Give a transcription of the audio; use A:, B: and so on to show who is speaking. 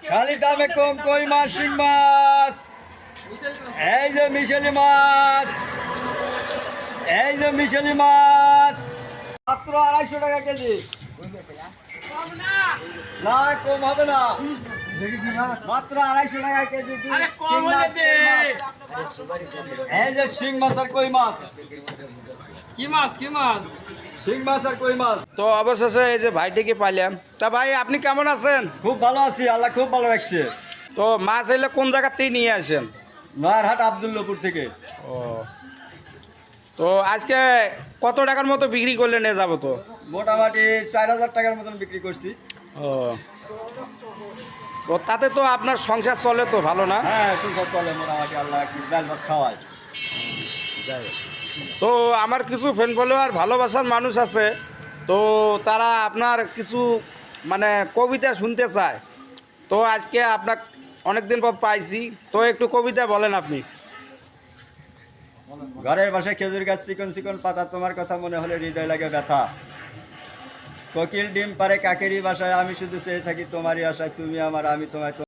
A: খালি দামে কম কই মাছ, শিং মাছ, এই যে মিশালি মাছ, এই যে মিশালি মাছ মাত্র 250 টাকা কেজি। না কম হবে না, মাত্র 250 টাকা কেজি। এই যে শিং মাছ আর কই মাছ,
B: কি মাছ কি মাছ?
A: শিং মাছ আর কই মাছ।
C: তো অবশেষে এই যে ভাইটিকে পাইলাম। তা ভাই আপনি কেমন আছেন?
A: খুব ভালো আছি, আল্লাহ খুব ভালো রাখছে।
C: তো মাছ এলে কোন জায়গাতেই নিয়ে আসেন?
A: নয়ারহাট আব্দুল্লাপুর থেকে।
C: ও, তো আজকে কত টাকার মতো বিক্রি করলে নিয়ে যাবো? তো
A: মোটামুটি 4000 টাকার মতন বিক্রি করছি।
C: ও, তো তাতে তো আপনার সংসার চলে তো ভালো না?
A: হ্যাঁ সংসার চলে মোটামুটি, আল্লাহ কি ডাল ভাত খাওয়ায়।
C: যাই হোক। তো আমার কিছু ফ্রেন্ড ফলোয়ার ভালোবাসার মানুষ আছে, তো তারা আপনার কিছু মানে কবিতা শুনতে চায়। তো আজকে আপনার অনেক দিন পর পাইছি, তো একটু কবিতা বলেন আপনি।
A: ঘরের বাসায় খেজুর গাছ, চিকন চিকন পাতা, তোমার কথা মনে হলে হৃদয় লাগে ব্যথা। কোকিল ডিম পারে কাকেরই বাসায়, আমি শুধু চেয়ে থাকি তোমারই আশায়, তুমি আমার আমি তোমায়।